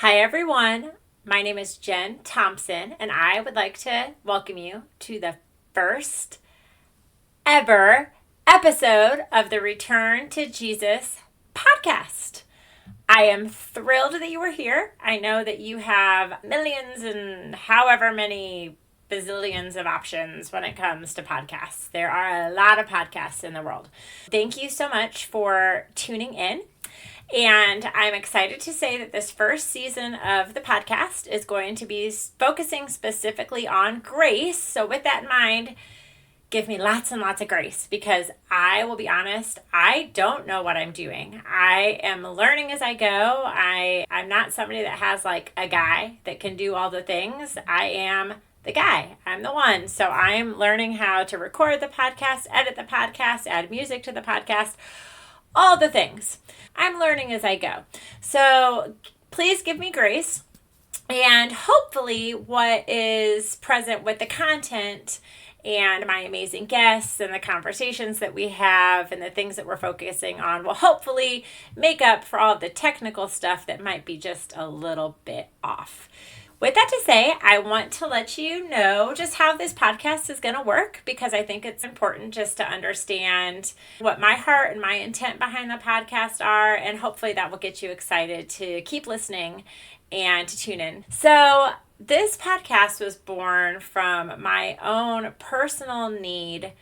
Hi, everyone. My name is Jen Thompson, and I would like to welcome you to the first ever episode of the Return to Jesus podcast. I am thrilled that you are here. I know that you have millions and however many bazillions of options when it comes to podcasts. There are a lot of podcasts in the world. Thank you so much for tuning in. And I'm excited to say that this first season of the podcast is going to be focusing specifically on grace. So, with that in mind, give me lots and lots of grace because I will be honest, I don't know what I'm doing. I am learning as I go. I'm not somebody that has like a guy that can do all the things. I am the guy. I'm the one. So, I'm learning how to record the podcast, edit the podcast, add music to the podcast, all the things. I'm learning as I go. So please give me grace. And hopefully what is present with the content and my amazing guests and the conversations that we have and the things that we're focusing on will hopefully make up for all of the technical stuff that might be just a little bit off. With that to say, I want to let you know just how this podcast is going to work because I think it's important just to understand what my heart and my intent behind the podcast are, and hopefully that will get you excited to keep listening and to tune in. So this podcast was born from my own personal need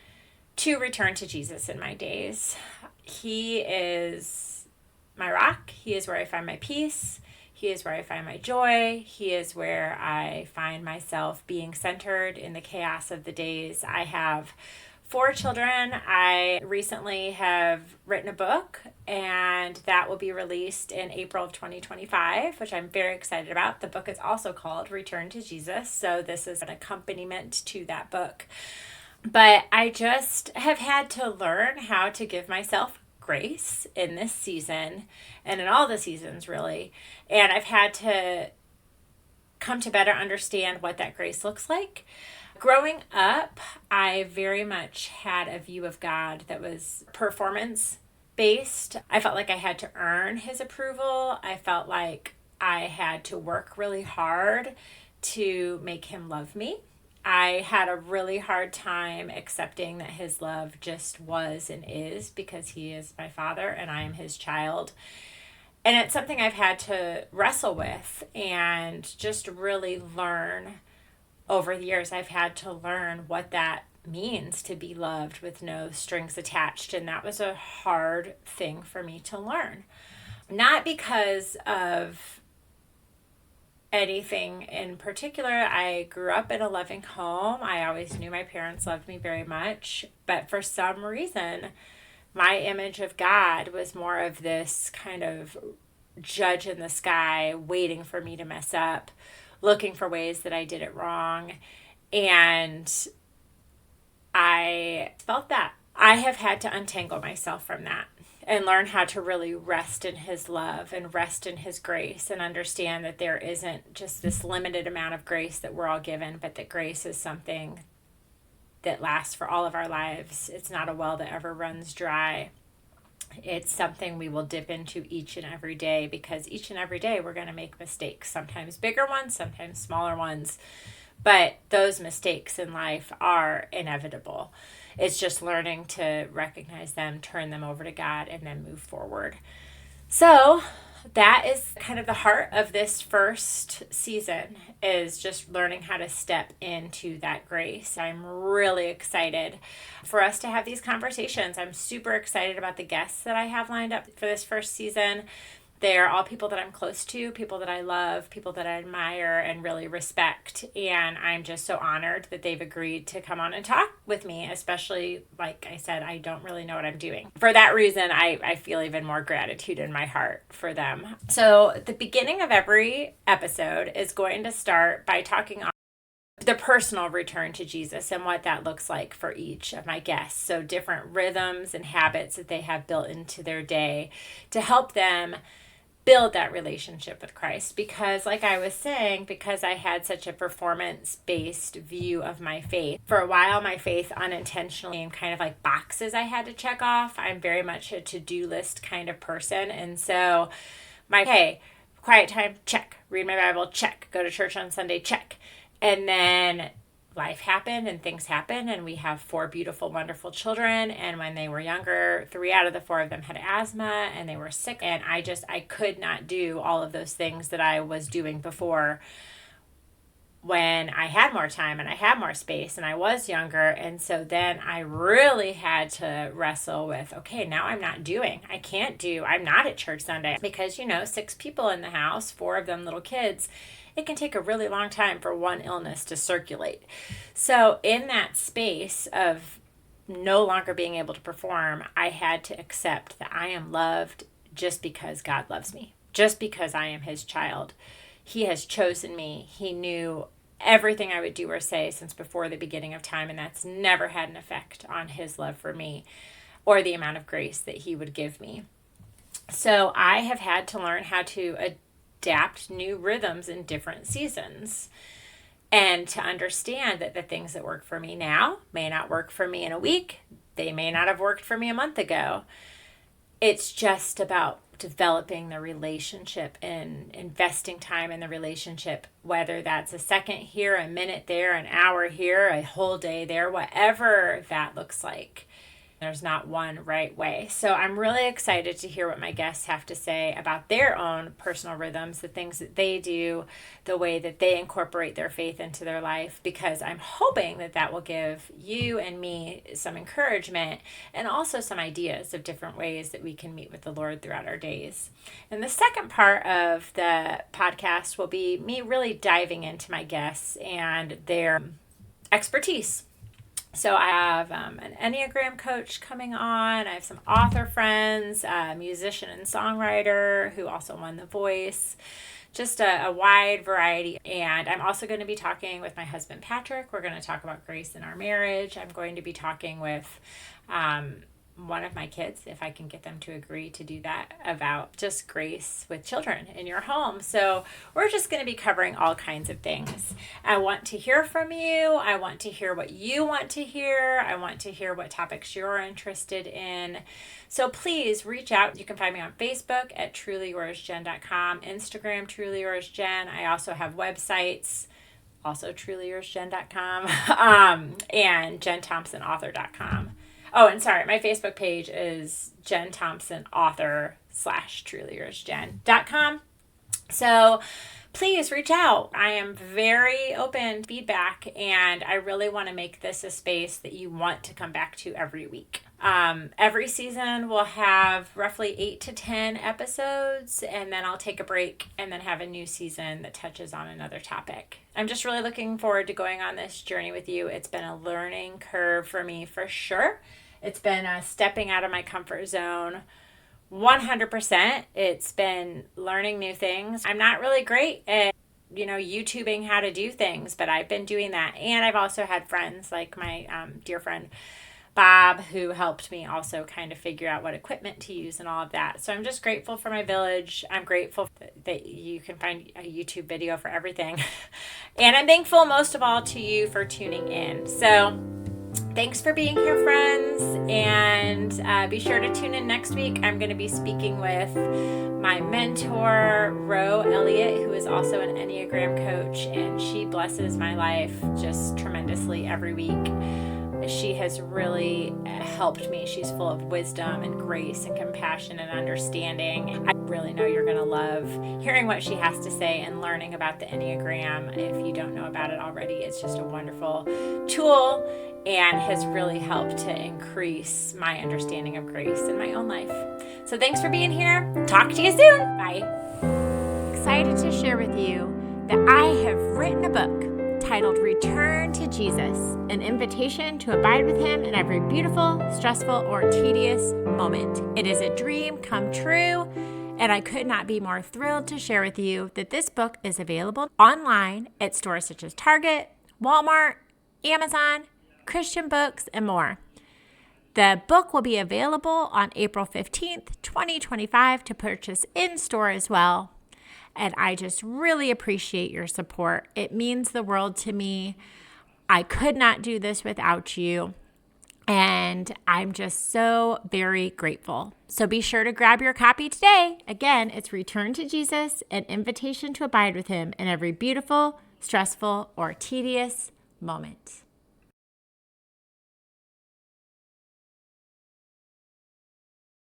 to return to Jesus in my days. He is my rock. He is where I find my peace. He is where I find my joy. He is where I find myself being centered in the chaos of the days. I have 4 children. I recently have written a book, and that will be released in April of 2025, which I'm very excited about. The book is also called Return to Jesus, so this is an accompaniment to that book. But I just have had to learn how to give myself grace in this season and in all the seasons really, and I've had to come to better understand what that grace looks like. Growing up, I very much had a view of God that was performance based. I felt like I had to earn his approval. I felt like I had to work really hard to make him love me. I had a really hard time accepting that his love just was and is because he is my father and I am his child. And it's something I've had to wrestle with and just really learn over the years. I've had to learn what that means to be loved with no strings attached. And that was a hard thing for me to learn. Not because of anything in particular. I grew up in a loving home. I always knew my parents loved me very much. But for some reason, my image of God was more of this kind of judge in the sky, waiting for me to mess up, looking for ways that I did it wrong. And I felt that. I have had to untangle myself from that and learn how to really rest in his love and rest in his grace and understand that there isn't just this limited amount of grace that we're all given, but that grace is something that lasts for all of our lives. It's not a well that ever runs dry. It's something we will dip into each and every day because each and every day we're going to make mistakes, sometimes bigger ones, sometimes smaller ones. But those mistakes in life are inevitable. It's just learning to recognize them, turn them over to God, and then move forward. So that is kind of the heart of this first season, is just learning how to step into that grace. I'm really excited for us to have these conversations. I'm super excited about the guests that I have lined up for this first season. They're all people that I'm close to, people that I love, people that I admire and really respect. And I'm just so honored that they've agreed to come on and talk with me, especially, like I said, I don't really know what I'm doing. For that reason, I feel even more gratitude in my heart for them. So the beginning of every episode is going to start by talking on the personal return to Jesus and what that looks like for each of my guests. So different rhythms and habits that they have built into their day to help them build that relationship with Christ. Because like I was saying, because I had such a performance-based view of my faith, for a while my faith unintentionally became kind of like boxes I had to check off. I'm very much a to-do list kind of person. And so my, hey, quiet time, check. read my Bible, check. Go to church on Sunday, check. And then life happened and things happened, and we have 4 beautiful, wonderful children. And when they were younger, 3 out of the 4 of them had asthma and they were sick. And I could not do all of those things that I was doing before when I had more time and I had more space and I was younger. And so then I really had to wrestle with, okay, now I'm not at church Sunday because, 6 people in the house, 4 of them little kids. It can take a really long time for one illness to circulate. So in that space of no longer being able to perform, I had to accept that I am loved just because God loves me, just because I am his child. He has chosen me. He knew everything I would do or say since before the beginning of time, and that's never had an effect on his love for me or the amount of grace that he would give me. So I have had to learn how to adapt new rhythms in different seasons, and to understand that the things that work for me now may not work for me in a week. They may not have worked for me a month ago. It's just about developing the relationship and investing time in the relationship, whether that's a second here, a minute there, an hour here, a whole day there, whatever that looks like. There's not one right way. So I'm really excited to hear what my guests have to say about their own personal rhythms, the things that they do, the way that they incorporate their faith into their life, because I'm hoping that that will give you and me some encouragement and also some ideas of different ways that we can meet with the Lord throughout our days. And the second part of the podcast will be me really diving into my guests and their expertise. So I have an Enneagram coach coming on. I have some author friends, a musician and songwriter who also won The Voice, just a wide variety. And I'm also going to be talking with my husband, Patrick. We're going to talk about grace in our marriage. I'm going to be talking with one of my kids, if I can get them to agree to do that, about just grace with children in your home. So we're just going to be covering all kinds of things. I want to hear from you. I want to hear what you want to hear. I want to hear what topics you're interested in. So please reach out. You can find me on Facebook at trulyyoursjen.com, Instagram trulyyoursjen. I also have websites, also trulyyoursjen.com, and jenthompsonauthor.com. Oh, and sorry, my Facebook page is Jen Thompson author /trulyyoursjen.com. So please reach out. I am very open to feedback, and I really want to make this a space that you want to come back to every week. Every season will have roughly 8 to 10 episodes, and then I'll take a break and then have a new season that touches on another topic. I'm just really looking forward to going on this journey with you. It's been a learning curve for me for sure. It's been stepping out of my comfort zone 100%. It's been learning new things. I'm not really great at, YouTubing how to do things, but I've been doing that. And I've also had friends like my dear friend Bob, who helped me also kind of figure out what equipment to use and all of that. So I'm just grateful for my village. I'm grateful that you can find a YouTube video for everything. And I'm thankful most of all to you for tuning in. So thanks for being here, friends, and be sure to tune in next week. I'm going to be speaking with my mentor, Ro Elliott, who is also an Enneagram coach, and she blesses my life just tremendously every week. She has really helped me. She's full of wisdom and grace and compassion and understanding. I really know you're going to love hearing what she has to say and learning about the Enneagram. If you don't know about it already, it's just a wonderful tool and has really helped to increase my understanding of grace in my own life. So thanks for being here. Talk to you soon. Bye. Excited to share with you that I have written a book titled Return to Jesus, an invitation to abide with him in every beautiful, stressful, or tedious moment. It is a dream come true, and I could not be more thrilled to share with you that this book is available online at stores such as Target, Walmart, Amazon, Christian Books, and more. The book will be available on April 15th, 2025 to purchase in store as well. And I just really appreciate your support. It means the world to me. I could not do this without you. And I'm just so very grateful. So be sure to grab your copy today. Again, it's Return to Jesus, an invitation to abide with him in every beautiful, stressful, or tedious moment.